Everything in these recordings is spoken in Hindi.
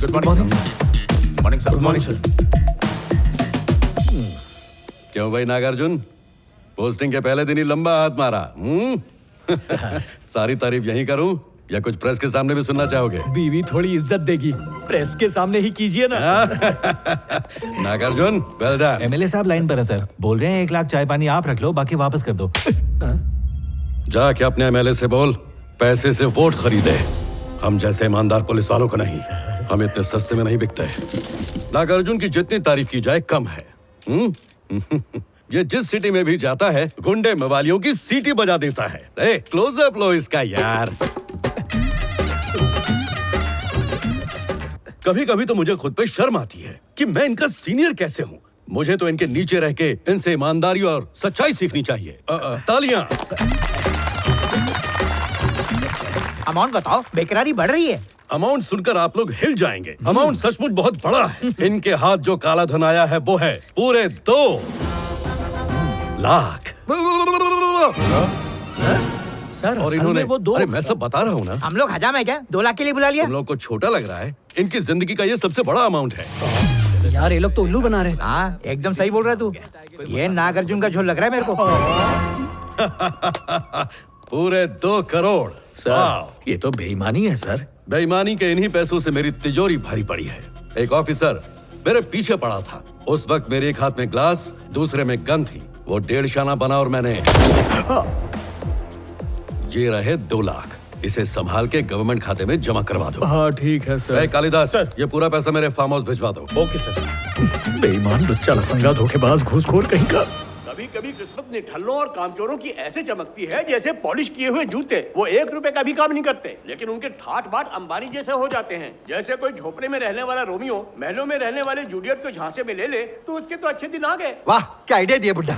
Good morning sir. Morning sir. Good morning sir. क्यों भाई नागार्जुन, पोस्टिंग के पहले दिन ही लंबा हाथ मारा? सारी तारीफ यहीं करूं या कुछ प्रेस के सामने भी सुनना चाहोगे? बीवी थोड़ी इज्जत देगी, प्रेस के सामने ही कीजिए ना। Nagarjun, well done. एमएलए साहब लाइन पर है सर, बोल रहे हैं 1 लाख चाय पानी आप रख लो, बाकी वापस कर दो। जाके अपने एमएलए से बोल पैसे से वोट खरीदे, हम जैसे ईमानदार पुलिस वालों को नहीं। हम इतने सस्ते में नहीं बिकते। नागार्जुन की जितनी तारीफ की जाए कम है। ये जिस सिटी में भी जाता है गुंडे मवालियों की सीटी बजा देता है। क्लोजअप लो इसका यार। कभी कभी तो मुझे खुद पे शर्म आती है कि मैं इनका सीनियर कैसे हूँ। मुझे तो इनके नीचे रह के इनसे ईमानदारी और सच्चाई सीखनी चाहिए। तालियां। अमाउंट बताओ, बेकरारी बढ़ रही है। अमाउंट सुनकर आप लोग हिल जाएंगे। अमाउंट सचमुच बहुत बड़ा है। इनके हाथ जो काला धन आया है वो है पूरे 2 लाख। सर और इन्होंने वो 2 अरे मैं सब बता रहा हूँ ना। हम लोग हजाम है क्या? 2 लाख के लिए बुला लिया? तुम लोग को छोटा लग रहा है, इनकी जिंदगी का ये सबसे बड़ा अमाउंट है। यार ये लोग तो उल्लू बना रहे। हाँ, एकदम सही बोल रहा है तू। ये नागार्जुन का झोल लग रहा है मेरे को। पूरे 2 करोड़। सर ये तो बेईमानी है सर। बेईमानी के इन्हीं पैसों से मेरी तिजोरी भरी पड़ी है। एक ऑफिसर मेरे पीछे पड़ा था। उस वक्त मेरे एक हाथ में ग्लास, दूसरे में गन थी। वो 1.5 शाना बना और मैंने ये रहे 2 लाख। इसे संभाल के गवर्नमेंट खाते में जमा करवा दो। हाँ ठीक है सर। कालिदास सर। ये पूरा पैसा मेरे फार्म हाउस भिजवा दो। Okay sir. बेईमान, लुच्चा, लफंगा, धोखेबाज, घूसखोर कहीं का। कभी कभी किस्मत निठल्लों और कामचोरों की ऐसे चमकती है जैसे पॉलिश किए हुए जूते। वो 1 रुपए का भी काम नहीं करते, लेकिन उनके ठाट बाट अंबानी जैसे हो जाते हैं। जैसे कोई झोपड़े में रहने वाला रोमियो महलों में रहने वाले जूलियट को झांसे में ले ले तो उसके तो अच्छे दिन आ गए। वाह क्या आइडिया दिया बुड्ढा।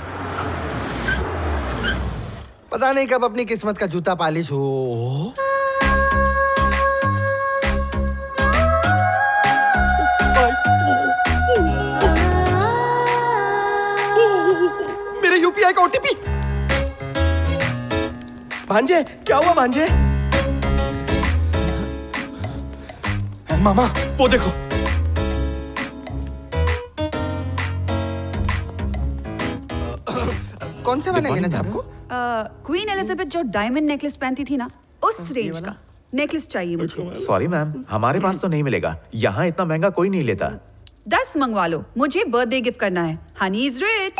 पता नहीं कब अपनी किस्मत का जूता पालिश हो। मेरे यूपीआई का ओटीपी। भांजे क्या हुआ भांजे? मामा वो देखो। कौन से वाला लेना था आपको? क्वीन एलिजाबेथ जो डायमंड नेकलेस पहनती थी ना, उस रेंज का नेकलेस चाहिए मुझे। सॉरी मैम, हमारे पास तो नहीं मिलेगा। यहाँ इतना महंगा कोई नहीं लेता। 10 मंगवा लो, मुझे बर्थडे गिफ्ट करना है। Honey is rich.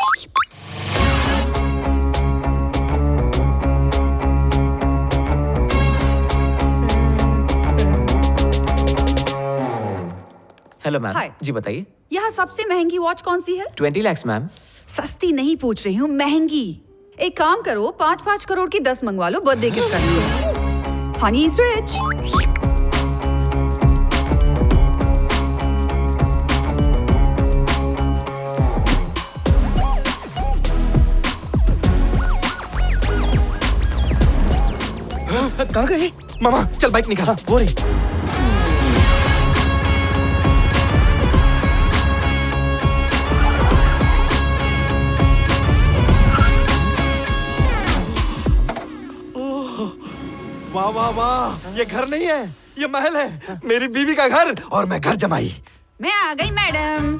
Hello ma'am. Hi. जी बताइए। यहाँ सबसे महंगी वॉच कौन सी है? 20 lakhs मैम। सस्ती नहीं पूछ रही हूँ, महंगी। एक काम करो, 5-5 करोड़ की 10 मंगवा लो, बर्थडे गिफ्ट कर लो। Honey is rich. कहाँ गए? मामा चल बाइक निकाल। वो रही। वाह वाह वाह, ये घर नहीं है, ये महल है। मेरी बीवी का घर और मैं घर जमाई। मैं आ गई मैडम।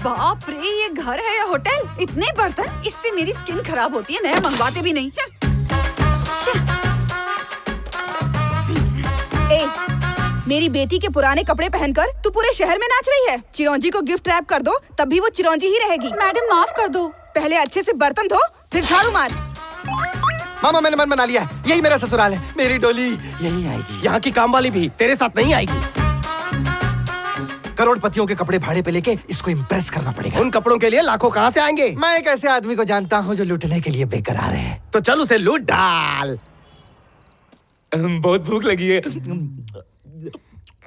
बाप रे, ये घर है या होटल? इतने बर्तन, इससे मेरी स्किन खराब होती है, नया मंगवाते भी नहीं। ए, मेरी बेटी के पुराने कपड़े पहनकर तू पूरे शहर में नाच रही है। चिरौंजी को गिफ्ट रैप कर दो, तब भी वो चिरौंजी ही रहेगी। मैडम माफ कर दो। पहले अच्छे से बर्तन धो, फिर झाड़ू मार। मामा मैंने मन बना लिया है, यही मेरा ससुराल है। मेरी डोली यही आएगी। यहाँ की काम वाली भी तेरे साथ नहीं आएगी। करोड़पतियों के कपड़े भाड़े पे लेके इसको इम्प्रेस करना पड़ेगा। उन कपड़ों के लिए लाखों कहाँ से आएंगे? मैं एक ऐसे आदमी को जानता हूँ जो लूटने के लिए बेकरार है। तो चल उसे लूट डाल। बहुत भूख लगी है।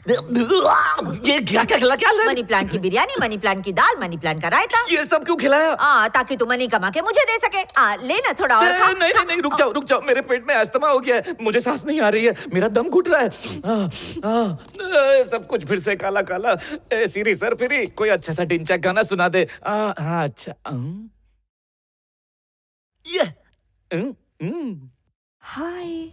ये क्या क्या मनी प्लांट की बिरयानी, मनी प्लांट की दाल, मनी प्लांट का रायता। ये सब क्यों खिलाया? ताकि तू मनी कमा के मुझे दे सके। लेना थोड़ा और खा। नहीं रुक जाओ। मेरे पेट में अस्थमा हो गया है, मुझे सांस नहीं आ रही है, मेरा दम घुट रहा है। सब कुछ फिर से काला काला। सीरी सर फिरी, कोई अच्छा सा डिंचा गाना सुना दे। हाँ अच्छा। ये हाय।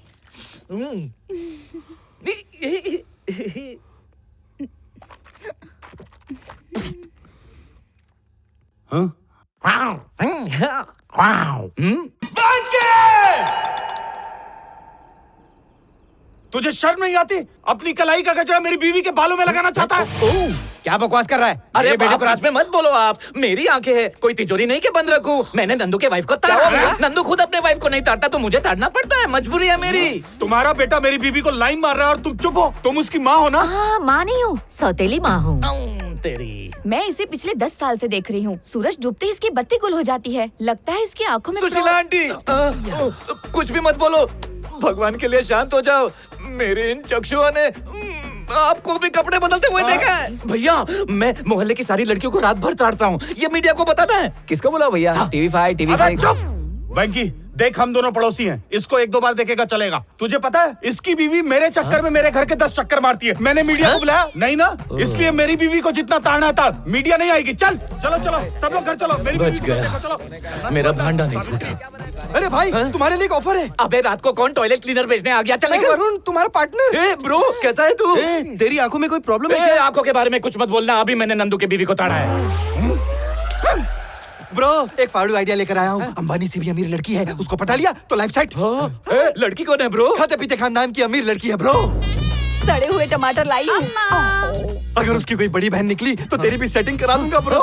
तुझे शर्म नहीं आती? अपनी कलाई का कचरा मेरी बीवी के बालों में लगाना चाहता है? क्या बकवास कर रहा है? अरे बेटे को रात में मत बोलो आप। मेरी आंखें हैं, कोई तिजोरी नहीं के बंद रखूं। मैंने नंदू के वाइफ को ताड़ा। नंदू खुद अपने वाइफ को नहीं ताड़ता तो मुझे ताड़ना पड़ता है, मजबूरी है मेरी। तुम्हारा बेटा मेरी बीवी को लाइन मार रहा है और तुम चुप हो। तुम उसकी माँ हो ना? हाँ, माँ नहीं हूँ, सौतेली माँ हूँ। तेरी मैं इसे पिछले 10 साल से देख रही हूँ। सूरज डूबते ही इसकी बत्ती गुल हो जाती है। लगता है इसकी आंखों में सुशीला आंटी, कुछ भी मत बोलो। भगवान के लिए शांत हो जाओ। मेरे इन चक्षुओं ने आपको भी कपड़े बदलते हुए देखा है। भैया, मैं मोहल्ले की सारी लड़कियों को रात भर ताड़ता हूँ। ये मीडिया को बताना है। किसको बोला भैया? TV5, अबे TV6। चुप! वेंकी, देख हम दोनों पड़ोसी हैं। इसको 1-2 बार देखेगा चलेगा। तुझे पता है इसकी बीवी मेरे चक्कर में मेरे घर के 10 चक्कर मारती है। मैंने मीडिया को बुलाया नहीं ना, इसलिए मेरी बीवी को जितना ताड़ना है ताड़। मीडिया नहीं आएगी। चल चलो चलो सब लोग घर चलो। मेरी बच बीवी को गया। देखो, चलो। मेरा भांडा नहीं फूटा। अरे भाई, तुम्हारे लिए एक ऑफर है। अबे रात को कौन टॉयलेट क्लीनर बेचने आ गया? चल वरुण, तुम्हारा पार्टनर। ए ब्रो, कैसा है तू? तेरी आंखों में कोई प्रॉब्लम है? ए, आंखों के बारे में कुछ मत बोलना। अभी मैंने नंदू की बीवी को ताड़ा है। ब्रो, एक फाड़ू आइडिया लेकर आया हूँ। अंबानी से भी अमीर लड़की है, उसको पटा लिया तो लाइफ सेट। लड़की कौन है ब्रो? खाते पीते खानदान की अमीर लड़की है ब्रो। सड़े हुए टमाटर लाई हूँ। अगर उसकी कोई बड़ी बहन निकली तो तेरी भी सेटिंग करा दूंगा ब्रो।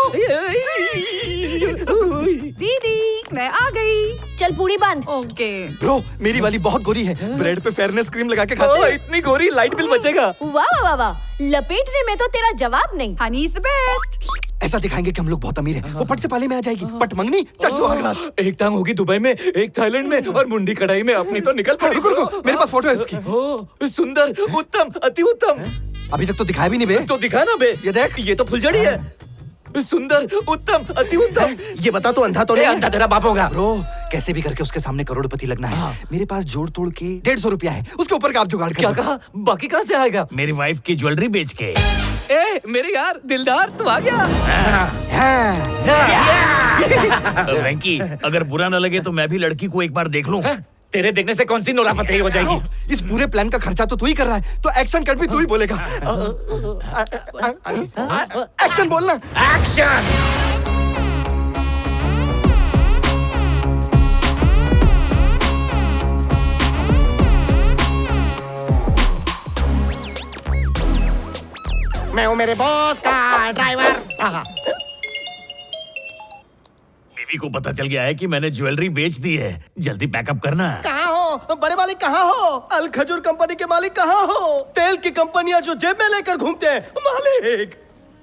दीदी, मैं आ गई। चल पूरी बांध। ओके। ब्रो, मेरी वाली बहुत गोरी है। ब्रेड पे फेयरनेस क्रीम लगा के खाती है। इतनी गोरी, लाइट बिल बचेगा। वाह वाह वाह वाह, लपेटने में तो तेरा जवाब नहीं। Honey is the best. ऐसा दिखाएंगे कि हम लोग बहुत अमीर हैं। वो पट से पाले में आ जाएगी। पट मंगनी, चल सुहागरात। एक टांग होगी दुबई में, एक थाईलैंड में और मुंडी कढ़ाई में। अपनी तो निकल पड़ी। रुको, मेरे पास फोटो है इसकी। ओ, सुंदर, उत्तम, अति उत्तम। अभी तक तो दिखाया भी नहीं बे। तो दिखा ना बे। ये देख। ये तो फुलझड़ी है। सुंदर, उत्तम, अति उत्तम। ये बता तो अंधा तो नहीं? अंधा तेरा बाप होगा। ब्रो, कैसे भी करके उसके सामने करोड़पति लगना है। मेरे पास जोड़ तोड़ के 150 रुपया है। उसके ऊपर का आप जुगाड़ कर। क्या कहा? बाकी कहाँ से आएगा? मेरी वाइफ की ज्वेलरी बेच के। ए मेरे यार दिलदार, तू आ गया। वेंकी, अगर बुरा न लगे तो मैं भी लड़की को एक बार देख लूं। तेरे देखने से कौन सी नोरा फतेही हो जाएगी? इस पूरे प्लान का खर्चा तो तू ही कर रहा है, तो एक्शन कट भी तू ही बोलेगा। एक्शन बोलना। एक्शन। मैं हूँ मेरे बॉस का ड्राइवर। बीवी को पता चल गया है कि मैंने ज्वेलरी बेच दी है। जल्दी पैकअप करना। कहाँ हो बड़े मालिक? कहाँ हो? अल खजूर कंपनी के मालिक कहाँ हो? तेल की कंपनियां जो जेब में लेकर घूमते हैं मालिक,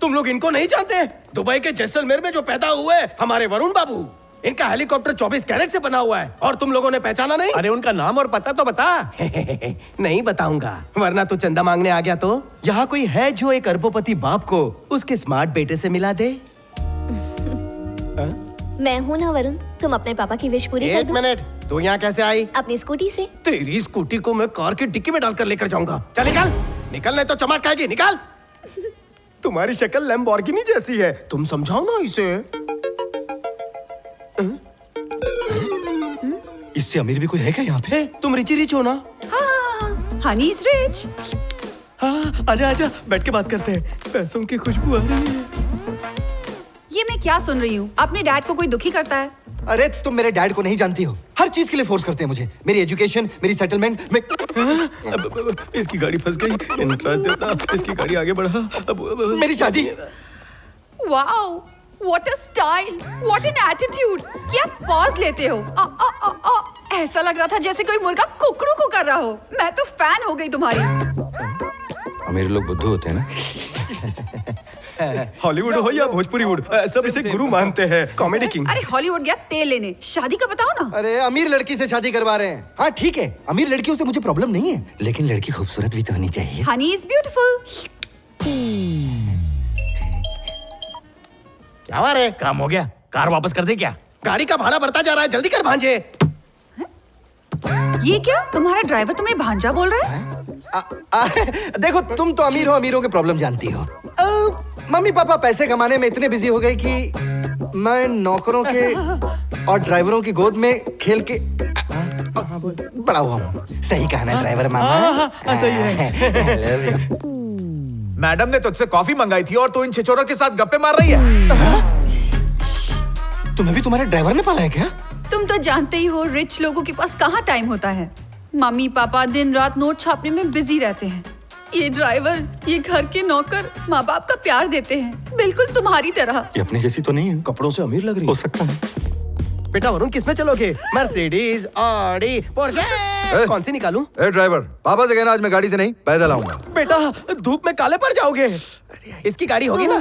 तुम लोग इनको नहीं जानते? दुबई के जैसलमेर में जो पैदा हुए हमारे वरुण बाबू, इनका हेलीकॉप्टर 24 कैरेट से बना हुआ है और तुम लोगों ने पहचाना नहीं? अरे उनका नाम और पता तो बता। नहीं बताऊंगा, वरना तू चंदा मांगने आ गया तो। यहाँ कोई है जो एक अरबोपति बाप को उसके स्मार्ट बेटे से मिला दे? मैं हूँ ना वरुण, तुम अपने पापा की विश पूरी कर दो। 1 मिनट, तू यहाँ कैसे आई? अपनी स्कूटी से। तेरी स्कूटी को मैं कार की डिक्की में डालकर लेकर जाऊंगा। चल निकल, निकल नहीं तो चमाट खाएगी। निकल। तुम्हारी शक्ल लैम्बोर्गिनी जैसी है, तुम समझाओ ना इसे। इससे अमीर भी कोई है क्या यहाँ पे? तुम रिच हो ना? हाँ, हनी इज रिच। हाँ, आजा आजा, बैठ के बात करते हैं। पैसों की खुशबू आ रही है। ये मैं क्या सुन रही हूँ? अपने डैड को कोई दुखी करता है? अरे तुम मेरे डैड को नहीं जानती हो, हर चीज के लिए फोर्स करते हैं मुझे। मेरी एजुकेशन, मेरी सेटलमेंट इसकी गाड़ी फंस गई, इंटरेस्ट देता, इसकी गाड़ी आगे बढ़ा, मेरी शादी। Wow, what a style, what an attitude. क्या पॉज लेते हो? ऐसा लग रहा था जैसे कोई मुर्गा कुकड़ू को कर रहा हो। मैं तो फैन हो गई तुम्हारी। अमीर लोग बुद्धू होते हैं ना। हॉलीवुड हो या भोजपुरी वुड, सब इसे गुरु मानते हैं, कॉमेडी किंग। अरे हॉलीवुड गया तेल लेने, शादी का बताओ ना। अरे अमीर लड़की से शादी करवा रहे हैं। हाँ ठीक है, अमीर लड़कियों से मुझे प्रॉब्लम नहीं है, लेकिन लड़की खूबसूरत भी तो होनी चाहिए। Honey is beautiful. क्या हुआ रे? काम हो गया, कार वापस कर दे क्या? गाड़ी का भाड़ा बढ़ता जा रहा है, जल्दी कर भांजे। ये क्या, तुम्हारा ड्राइवर तुम्हें भांजा बोल रहा है? देखो तुम तो अमीर हो, अमीरों के प्रॉब्लम जानती हो। मम्मी पापा पैसे कमाने में इतने बिजी हो गए कि मैं नौकरों के और ड्राइवरों की गोद में खेल के बड़ा हुआ हूँ। सही कहा ना ड्राइवर मामा? सही है। मैडम ने तुझसे कॉफी मंगाई थी और तू इन छिछोरों के साथ गप्पे मार रही है। तुम्हें भी तुम्हारे ड्राइवर ने पाला है क्या? तुम तो जानते ही हो रिच लोगों के पास कहाँ टाइम होता है। मम्मी पापा दिन रात नोट छापने में बिजी रहते हैं। ये ड्राइवर, ये घर के नौकर माँ बाप का प्यार देते हैं, बिल्कुल तुम्हारी तरह। ये अपनी जैसी तो नहीं है। कपड़ों से अमीर लग रही है। हो सकता है। बेटा वरुण, किसमें चलोगे? मर्सिडीज, ऑडी, पोर्शे, कौन सी निकालूं? ए ड्राइवर, पापा से कहना आज मैं गाड़ी से नहीं पैदल आऊंगा। बेटा धूप में काले पड़ जाओगे। इसकी गाड़ी होगी ना?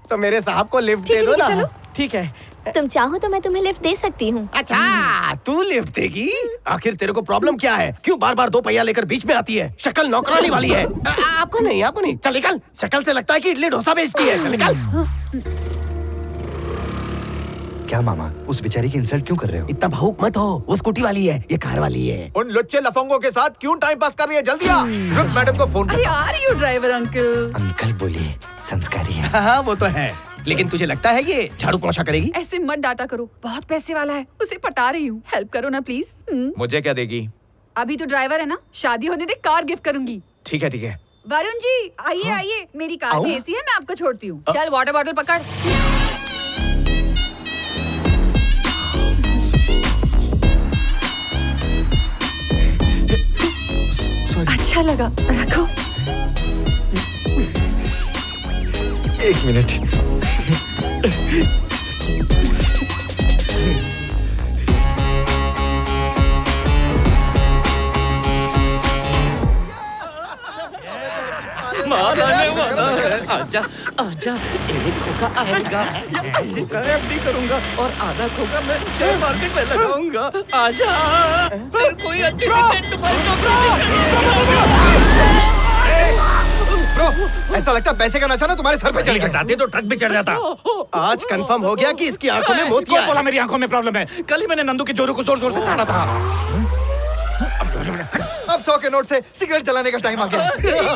तो मेरे साहब को लिफ्ट दे दो ना। ठीक है। तुम चाहो तो मैं तुम्हें लिफ्ट दे सकती हूँ। अच्छा, तू लिफ्ट देगी? आखिर तेरे को प्रॉब्लम क्या है? क्यों बार बार दो पहिया लेकर बीच में आती है? शक्ल नौकरानी वाली है। आपको नहीं, आपको नहीं। चल निकल। शक्ल से लगता है कि इडली डोसा बेचती है। चल निकल। क्या मामा, उस बेचारी की इंसल्ट क्यों कर रहे हो? इतना भावुक मत हो। वो स्कूटी वाली है, ये कार वाली है। उन लुच्चे लफंगों के साथ क्यों टाइम पास कर रही है? जल्दी आ। रुक, मैडम को फोन अरे आ रही हो ड्राइवर अंकल। अंकल बोलिए, संस्कारी है। हाँ वो तो है, लेकिन तुझे लगता है ये झाड़ू पोंछा करेगी? ऐसे मत डांटा करो, बहुत पैसे वाला है, उसे पटा रही हूँ। हेल्प करो ना प्लीज। मुझे क्या देगी? अभी तो ड्राइवर है ना, शादी होने दे कार गिफ्ट करूंगी। ठीक है ठीक है। वरुण जी आइए आइए, मेरी कार में एसी है, मैं आपको छोड़ती हूँ। चल वाटर बॉटल पकड़। अच्छा लगा, रखो। एक मिनट। मार आने वाला है। आजा आजा, एक खोखा आएगा, आधा खोखा एफडी करूंगा और आधा खोखा मैं शेयर मार्केट में लगाऊंगा। आजा, फिर कोई अच्छी सी टेंट पर ब्रो, ऐसा लगता है पैसे का नशा ना तुम्हारे सर पे चढ़ गया। हटाते तो ट्रक भी चढ़ जाता। आज कंफर्म हो गया कि इसकी आंखों में मोतिया है। बोला मेरी आंखों में प्रॉब्लम है? कल ही मैंने नंदू के जोरों को जोर जोर से ताड़ा था। अब 100 के नोट से सिगरेट जलाने का टाइम आ गया।